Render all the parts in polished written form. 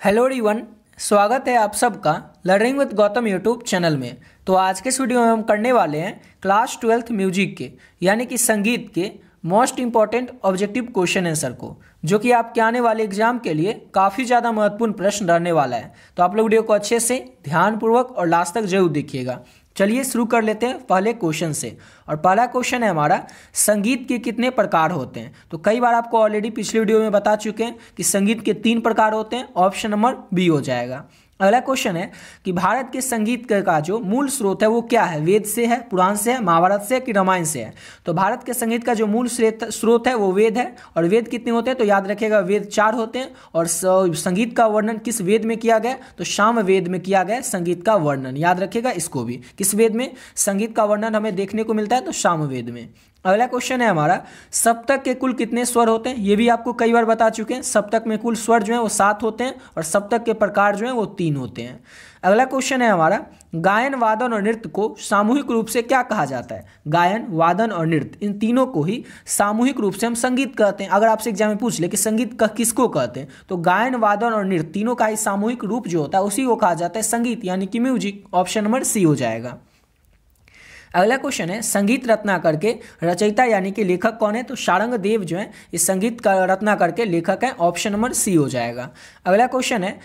Hello everyone, स्वागत है आप सबका learning with Gautam YouTube channel में। तो आज के इस वीडियो में हम करने वाले हैं क्लास 12th म्यूजिक के यानी कि संगीत के most important objective question answer को, जो कि आपके आने वाले एग्जाम के लिए काफ़ी ज़्यादा महत्वपूर्ण प्रश्न रहने वाला है। तो आप लोग वीडियो को अच्छे से ध्यानपूर्वक और लास्ट तक जरूर देखिएगा। चलिए शुरू कर लेते हैं पहले क्वेश्चन से। और पहला क्वेश्चन है हमारा, संगीत के कितने प्रकार होते हैं। तो कई बार आपको ऑलरेडी पिछले वीडियो में बता चुके हैं कि संगीत के 3 प्रकार होते हैं। ऑप्शन नंबर बी हो जाएगा। अगला क्वेश्चन है कि भारत के संगीत का जो मूल स्रोत है वो क्या है, वेद से है, पुराण से है, महाभारत से है कि रामायण से है। तो भारत के संगीत का जो मूल स्रोत है वो वेद है। और वेद कितने होते हैं तो याद रखिएगा, वेद 4 होते हैं। और संगीत का वर्णन किस वेद में किया गया तो साम वेद में किया गया संगीत का वर्णन। याद रखिएगा इसको भी, किस वेद में संगीत का वर्णन हमें देखने को मिलता है तो साम वेद में। अगला क्वेश्चन है हमारा, सप्तक के कुल कितने स्वर होते हैं। ये भी आपको कई बार बता चुके हैं। सप्तक में कुल स्वर जो है वो 7 होते हैं और सप्तक के प्रकार जो है वो 3 होते हैं। अगला क्वेश्चन है हमारा, गायन, वादन और नृत्य को सामूहिक रूप से क्या कहा जाता है। गायन, वादन और नृत्य, इन तीनों को ही सामूहिक रूप से हम संगीत कहते हैं। अगर आपसे एग्जाम में पूछ ले कि संगीत का किसको कहते हैं तो गायन, वादन और नृत्य तीनों का ही सामूहिक रूप जो होता है उसी को कहा जाता है संगीत यानी कि म्यूजिक। ऑप्शन नंबर सी हो जाएगा। अगला क्वेश्चन है, संगीत रत्नाकर के रचयिता यानी कि लेखक कौन है। तो शारंग देव जो है इस संगीत का रत्नाकर के लेखक है। ऑप्शन नंबर सी हो जाएगा। अगला क्वेश्चन है,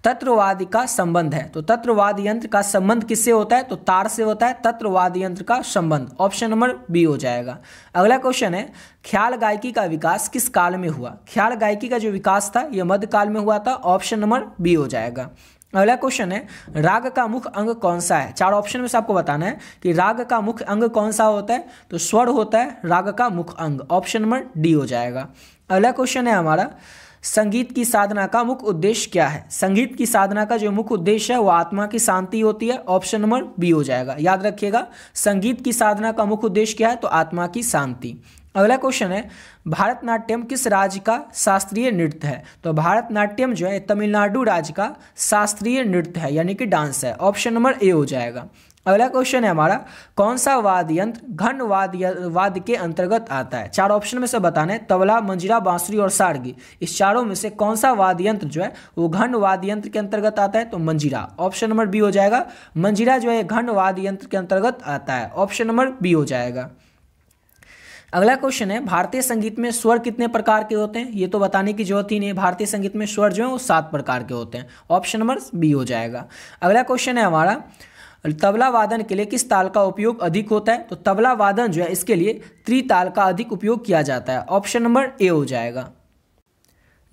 तत्ववाद का संबंध है। तो तत्ववाद यंत्र का संबंध किससे होता है तो तार से होता है तत्ववाद यंत्र का संबंध। ऑप्शन नंबर बी हो जाएगा। अगला क्वेश्चन है, ख्याल गायकी का विकास किस काल में हुआ। ख्याल गायकी का जो विकास था यह मध्यकाल में हुआ था। ऑप्शन नंबर बी हो जाएगा। अगला क्वेश्चन है, राग का मुख्य अंग कौन सा है। 4 ऑप्शन में से आपको बताना है कि राग का मुख्य अंग कौन सा होता है तो स्वर होता है राग का मुख्य अंग। ऑप्शन नंबर डी हो जाएगा। अगला क्वेश्चन है हमारा, संगीत की साधना का मुख्य उद्देश्य क्या है। संगीत की साधना का जो मुख्य उद्देश्य है वो आत्मा की शांति होती है। ऑप्शन नंबर बी हो जाएगा। याद रखिएगा, संगीत की साधना का मुख्य उद्देश्य क्या है तो आत्मा की शांति। अगला क्वेश्चन है, भारतनाट्यम किस राज्य का शास्त्रीय नृत्य है। तो भारतनाट्यम जो है तमिलनाडु राज्य का शास्त्रीय नृत्य है यानी कि डांस है। ऑप्शन नंबर ए हो जाएगा। अगला क्वेश्चन है हमारा, कौन सा वाद्य यंत्र घन वाद्य के अंतर्गत आता है। 4 ऑप्शन में से बताना है, तबला, मंजीरा, बांसुरी और सारंगी। इस चारों में से कौन सा वाद्य यंत्र जो है वो घन वाद्य यंत्र के अंतर्गत आता है तो मंजीरा। ऑप्शन नंबर बी हो जाएगा। मंजीरा जो है घन वाद्य यंत्र के अंतर्गत आता है। ऑप्शन नंबर बी हो जाएगा। अगला क्वेश्चन है, भारतीय संगीत में स्वर कितने प्रकार के होते हैं। ये तो बताने की जरूरत ही नहीं है। भारतीय संगीत में स्वर जो है वो 7 प्रकार के होते हैं। ऑप्शन नंबर बी हो जाएगा। अगला क्वेश्चन है हमारा, तबला वादन के लिए किस ताल का उपयोग अधिक होता है। तो तबला वादन जो है इसके लिए त्रिताल का अधिक उपयोग किया जाता है। ऑप्शन नंबर ए हो जाएगा।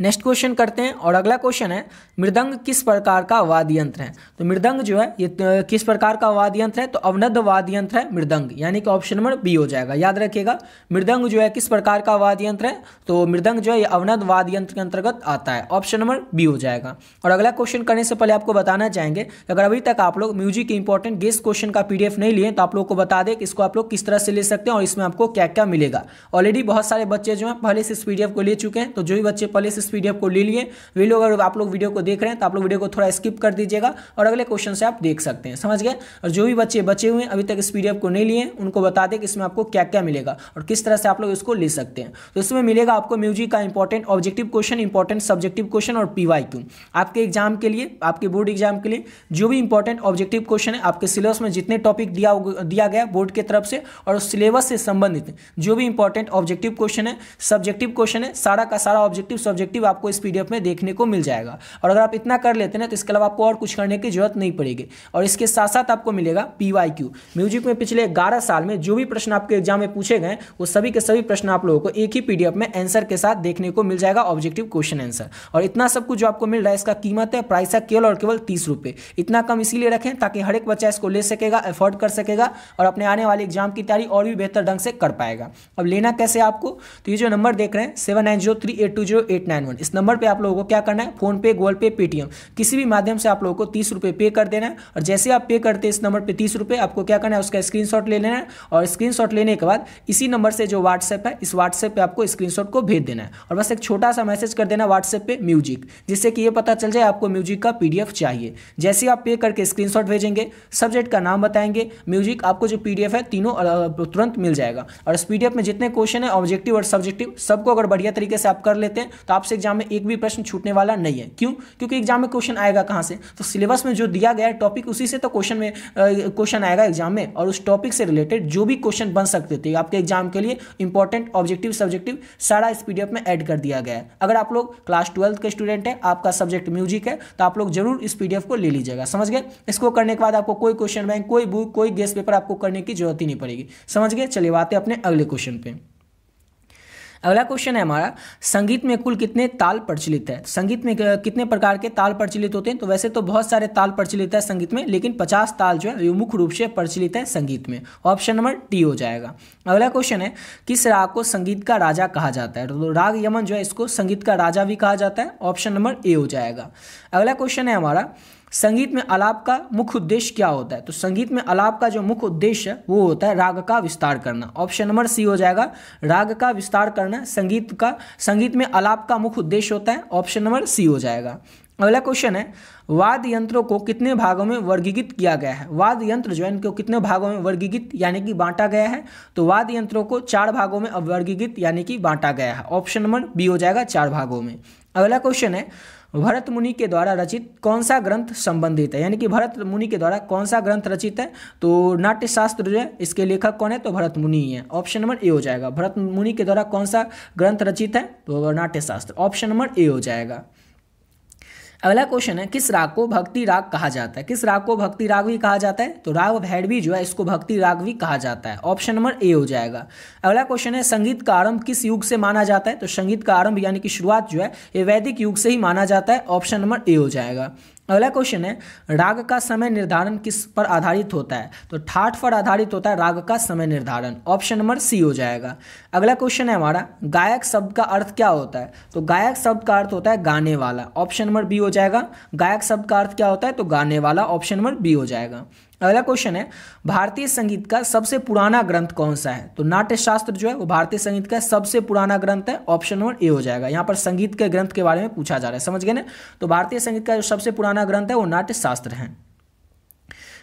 नेक्स्ट क्वेश्चन करते हैं। और अगला क्वेश्चन है, मृदंग किस प्रकार का वाद्य यंत्र है। तो मृदंग जो है ये किस प्रकार का वाद्य यंत्र है तो अवनद्ध वाद्य यंत्र है मृदंग यानी कि ऑप्शन नंबर बी हो जाएगा। याद रखिएगा, मृदंग जो है किस प्रकार का वाद्य यंत्र है तो मृदंग जो है ये अवनद्ध वाद्य यंत्र के अंतर्गत आता है। ऑप्शन नंबर बी हो जाएगा। और अगला क्वेश्चन करने से पहले आपको बताना चाहेंगे कि अगर अभी तक आप लोग म्यूजिक के इंपॉर्टेंट गेस्ट क्वेश्चन का PDF नहीं लिए तो आप लोग को बता दें कि इसको आप लोग किस तरह से ले सकते हैं और इसमें आपको क्या क्या मिलेगा। ऑलरेडी बहुत सारे बच्चे जो हैं पहले से इस PDF को ले चुके हैं। तो जो भी बच्चे पहले से इस PDF को ले लिए वे लोग, अगर आप लोग वीडियो को देख रहे हैं तो आप लोग वीडियो को थोड़ा स्किप कर दीजिएगा और अगले क्वेश्चन से आप देख सकते हैं। समझ गए। और जो भी बच्चे बचे हुए हैं अभी तक इस PDF को नहीं लिए उनको बता दें कि इसमें आपको क्या क्या मिलेगा और किस तरह से आप लोग इसको ले सकते हैं। तो इसमें मिलेगा आपको म्यूजिक का important objective question, important subjective question और PYQ। आपके एग्जाम के लिए, आपके बोर्ड एग्जाम के लिए जो भी इंपॉर्टेंट ऑब्जेक्टिव क्वेश्चन है, आपके सिलेबस में जितने टॉपिक दिया गया बोर्ड की तरफ से और उस सिलेबस से संबंधित जो भी इंपॉर्टेंट ऑब्जेक्टिव क्वेश्चन है, सब्जेक्टिव क्वेश्चन है, सारा का सारा ऑब्जेक्टिव सब्जेक्टिव आपको इस PDF में देखने को मिल जाएगा। और अगर आप इतना कर लेते हैं तो इसके अलावा आपको और कुछ करने की जरूरत नहीं पड़ेगी। और इसके साथ साथ आपको मिलेगा PYQ। म्यूजिक में पिछले 11 साल में जो भी प्रश्न आपके एग्जाम में पूछे गए वो सभी के सभी प्रश्न आप लोगों को एक ही PDF में आंसर के साथ देखने को मिल जाएगा, ऑब्जेक्टिव क्वेश्चन आंसर। और इतना सब कुछ जो आपको मिल रहा है इसका कीमत है, प्राइस है केवल और केवल 30 रुपये। इतना कम इसीलिए रखें ताकि हर एक बच्चा इसको ले सकेगा, अफोर्ड कर सकेगा और अपने आने वाले एग्जाम की तैयारी और भी बेहतर ढंग से कर पाएगा। अब लेना कैसे आपको, तो ये जो नंबर देख रहे हैं 7903820891, इस नंबर पर आप लोगों को क्या करना है, फोन पे, गूगल पे, पेटीएम किसी भी माध्यम से आप लोगों को 30 रुपये पे कर देना है। और जैसे आप पे करते हैं इस नंबर पे 30 रुपये, आपको क्या करना है उसका स्क्रीनशॉट ले लेना है। और स्क्रीनशॉट लेने के बाद इसी नंबर से जो व्हाट्सएप है इस व्हाट्सएप पे आपको स्क्रीनशॉट को भेज देना है और बस एक छोटा सा मैसेज कर देना व्हाट्सएप पे म्यूजिक, जिससे कि ये पता चल जाए आपको म्यूजिक का PDF चाहिए। जैसे आप पे करके स्क्रीनशॉट भेजेंगे, सब्जेक्ट का नाम बताएंगे, म्यूजिक, आपको जो PDF है तीनों तुरंत मिल जाएगा। और इस PDF में जितने क्वेश्चन है ऑब्जेक्टिव और सब्जेक्टिव सबको अगर बढ़िया तरीके से आप कर लेते हैं तो आपसे एग्जाम में एक भी प्रश्न छूटने वाला नहीं है। क्यों? क्योंकि एग्जाम में क्वेश्चन आएगा कहाँ से? तो सिलेबस में जो दिया गया है टॉपिक, उसी से तो क्वेश्चन आएगा एग्जाम में, और उस टॉपिक से रिलेटेड जो भी क्वेश्चन बन सकते थे आपके एग्जाम के लिए इंपॉर्टेंट, ऑब्जेक्टिव, सब्जेक्टिव, सारा इस पीडीएफ में ऐड कर दिया गया है। अगर आप लोग क्लास 12 के स्टूडेंट है, आपका सब्जेक्ट म्यूजिक है, तो आप लोग जरूर इस पीडीएफ को ले लीजिएगा। समझ गए? इसको करने के बाद आपको कोई क्वेश्चन बैंक, कोई बुक, कोई गेस्ट पेपर आपको करने की जरूरत ही नहीं पड़ेगी। समझ गए? चलिए आते हैं अपने अगले क्वेश्चन पे। अगला क्वेश्चन है हमारा, संगीत में कुल कितने ताल प्रचलित है? संगीत में कितने प्रकार के ताल प्रचलित होते हैं? तो वैसे तो बहुत सारे ताल प्रचलित है संगीत में, लेकिन 50 ताल जो है मुख्य रूप से प्रचलित है संगीत में। ऑप्शन नंबर डी हो जाएगा। अगला क्वेश्चन है, किस राग को संगीत का राजा कहा जाता है? तो राग यमन जो है इसको संगीत का राजा भी कहा जाता है। ऑप्शन नंबर ए हो जाएगा। अगला क्वेश्चन है हमारा, संगीत में आलाप का मुख्य उद्देश्य क्या होता है? तो संगीत में आलाप का जो मुख्य उद्देश्य है वो होता है राग का विस्तार करना। ऑप्शन नंबर सी हो जाएगा, राग का विस्तार करना संगीत में आलाप का मुख्य उद्देश्य होता है। ऑप्शन नंबर सी हो जाएगा। अगला क्वेश्चन है, वाद्य यंत्रों को कितने भागों में वर्गीकृत किया गया है? वाद्य यंत्र जो है इनको कितने भागों में वर्गीकृत यानी कि बांटा गया है? तो वाद्य यंत्रों को 4 भागों में वर्गीकृत यानी कि बांटा गया है। ऑप्शन नंबर बी हो जाएगा, 4 भागों में। अगला क्वेश्चन है, भरत मुनि के द्वारा रचित कौन सा ग्रंथ संबंधित है? यानी कि भरत मुनि के द्वारा कौन सा ग्रंथ रचित है? तो नाट्यशास्त्र जो है इसके लेखक कौन है? तो भरत मुनि ही है। ऑप्शन नंबर ए हो जाएगा। भरत मुनि के द्वारा कौन सा ग्रंथ रचित है? तो नाट्यशास्त्र। ऑप्शन नंबर ए हो जाएगा। अगला क्वेश्चन है, किस राग को भक्ति राग कहा जाता है? किस राग को भक्ति राग भी कहा जाता है? तो राग भैरवी जो है इसको भक्ति राग भी कहा जाता है। ऑप्शन नंबर ए हो जाएगा। अगला क्वेश्चन है, संगीत का आरंभ किस युग से माना जाता है? तो संगीत का आरंभ यानी कि शुरुआत जो है ये वैदिक युग से ही माना जाता है। ऑप्शन नंबर ए हो जाएगा। अगला क्वेश्चन है, राग का समय निर्धारण किस पर आधारित होता है? तो ठाठ पर आधारित होता है राग का समय निर्धारण। ऑप्शन नंबर सी हो जाएगा। अगला क्वेश्चन है हमारा, गायक शब्द का अर्थ क्या होता है? तो गायक शब्द का अर्थ होता है गाने वाला। ऑप्शन नंबर बी हो जाएगा। गायक शब्द का अर्थ क्या होता है? तो गाने वाला। ऑप्शन नंबर बी हो जाएगा। अगला क्वेश्चन है, भारतीय संगीत का सबसे पुराना ग्रंथ कौन सा है? तो नाट्यशास्त्र जो है वो भारतीय संगीत का सबसे पुराना ग्रंथ है। ऑप्शन नंबर ए हो जाएगा। यहाँ पर संगीत के ग्रंथ के बारे में पूछा जा रहा है, समझ गए ना? तो भारतीय संगीत का जो सबसे पुराना ग्रंथ है वो नाट्यशास्त्र है।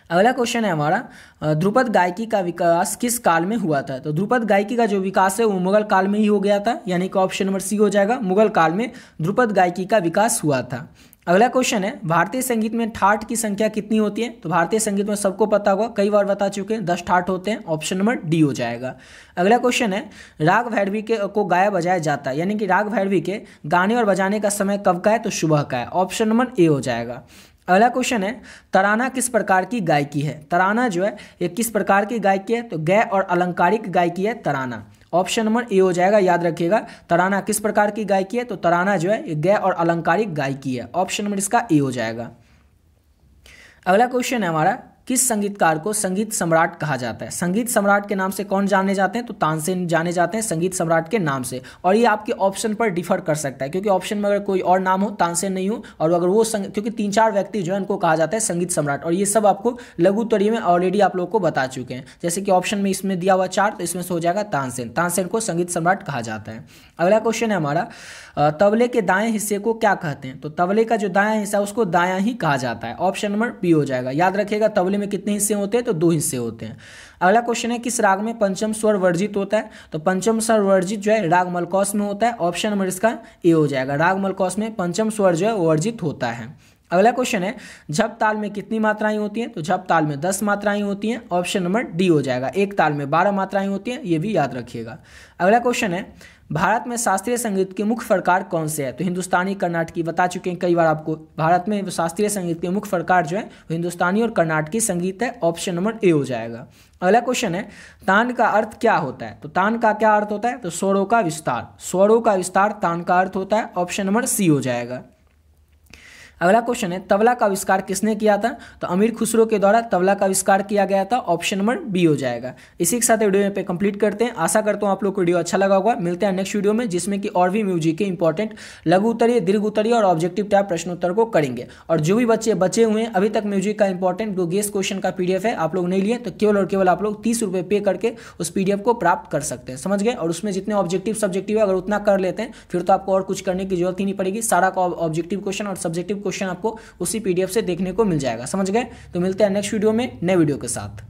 अगला क्वेश्चन है हमारा, ध्रुपद गायकी का विकास किस काल में हुआ था? तो ध्रुपद गायकी का जो विकास है वो मुगल काल में ही हो गया था, यानी कि ऑप्शन नंबर सी हो जाएगा। मुगल काल में ध्रुपद गायकी का विकास हुआ था। अगला क्वेश्चन है, भारतीय संगीत में ठाठ की संख्या कितनी होती है? तो भारतीय संगीत में सबको पता होगा, कई बार बता चुके हैं, 10 ठाठ होते हैं। ऑप्शन नंबर डी हो जाएगा। अगला क्वेश्चन है, राग भैरवी को गाया बजाया जाता है, यानी कि राग भैरवी के गाने और बजाने का समय कब का है? तो सुबह का है। ऑप्शन नंबर ए हो जाएगा। अगला क्वेश्चन है, तराना किस प्रकार की गायकी है? तराना जो है ये किस प्रकार की गायकी है? तो गै और अलंकारिक गायकी है तराना। ऑप्शन नंबर ए हो जाएगा। याद रखिएगा, तराना किस प्रकार की गायकी है? तो तराना जो है ये गै और अलंकारिक गायकी है। ऑप्शन नंबर इसका ए हो जाएगा। अगला क्वेश्चन है हमारा, किस संगीतकार को संगीत सम्राट कहा जाता है? संगीत सम्राट के नाम से कौन जाने जाते हैं? तो तानसेन जाने जाते हैं संगीत सम्राट के नाम से। और ये आपके ऑप्शन पर डिफर कर सकता है, क्योंकि ऑप्शन में अगर कोई और नाम हो, तानसेन नहीं हो, और अगर वो क्योंकि 3-4 व्यक्ति जो है उनको कहा जाता है संगीत सम्राट, और ये सब आपको लघुत्तरीय में ऑलरेडी आप लोग को बता चुके हैं। जैसे कि ऑप्शन में इसमें दिया हुआ 4, तो इसमें से हो जाएगा तानसेन। तानसेन को संगीत सम्राट कहा जाता है। अगला क्वेश्चन है हमारा, तबले के दाएं हिस्से को क्या कहते हैं? तो तबले का जो दायां हिस्सा है उसको दायां ही कहा जाता है। ऑप्शन नंबर बी हो जाएगा। याद रखिएगा, तबले में कितने हिस्से होते हैं? तो 2 हिस्से होते हैं। अगला क्वेश्चन है, किस राग में पंचम स्वर वर्जित होता है? तो पंचम स्वर वर्जित जो है राग मलकौस में होता है। ऑप्शन नंबर इसका ए हो जाएगा। राग मलकौस में पंचम स्वर जो है वर्जित होता है। अगला क्वेश्चन है, झप ताल में कितनी मात्राएं होती हैं? तो झप ताल में 10 मात्राएं होती हैं। ऑप्शन नंबर डी हो जाएगा। एक ताल में 12 मात्राएं होती हैं, ये भी याद रखिएगा। अगला क्वेश्चन है, भारत में शास्त्रीय संगीत के मुख्य प्रकार कौन से हैं? तो हिंदुस्तानी, कर्नाटकी, बता चुके हैं कई बार आपको। भारत में शास्त्रीय संगीत के मुख्य प्रकार जो है हिंदुस्तानी और कर्नाटकी संगीत है। ऑप्शन नंबर ए हो जाएगा। अगला क्वेश्चन है, तान का अर्थ क्या होता है? तो तान का क्या अर्थ होता है? तो स्वरों का विस्तार। स्वरों का विस्तार तान का अर्थ होता है। ऑप्शन नंबर सी हो जाएगा। अगला क्वेश्चन है, तबला का आविष्कार किसने किया था? तो अमीर खुसरो के द्वारा तबला का आविष्कार किया गया था। ऑप्शन नंबर बी हो जाएगा। इसी के साथ वीडियो पे कंप्लीट करते हैं। आशा करता हूँ आप लोग को वीडियो अच्छा लगा होगा। मिलते हैं नेक्स्ट वीडियो में, जिसमें कि और भी म्यूजिक के इंपॉर्टेंट लघु उत्तरीय, दीर्घ उत्तरीय और ऑब्जेक्टिव टाइप प्रश्नोत्तर को करेंगे। और जो भी बच्चे बचे हुए हैं अभी तक म्यूजिक का इंपॉर्टेंट जो गेस्ट क्वेश्चन का पीडीएफ है आप लोग नहीं लिए, तो केवल और केवल आप लोग 30 रुपये पे करके उस पीडीएफ को प्राप्त कर सकते हैं। समझ गए? और उसमें जितने ऑब्जेक्टिव सब्जेक्टिव है अगर उतना कर लेते हैं फिर तो आपको और कुछ करने की जरूरत ही नहीं पड़ेगी। सारा का ऑब्जेक्टिव क्वेश्चन और सब्जेक्टिव क्वेश्चन आपको उसी पीडीएफ से देखने को मिल जाएगा। समझ गए? तो मिलते हैं नेक्स्ट वीडियो में नए वीडियो के साथ।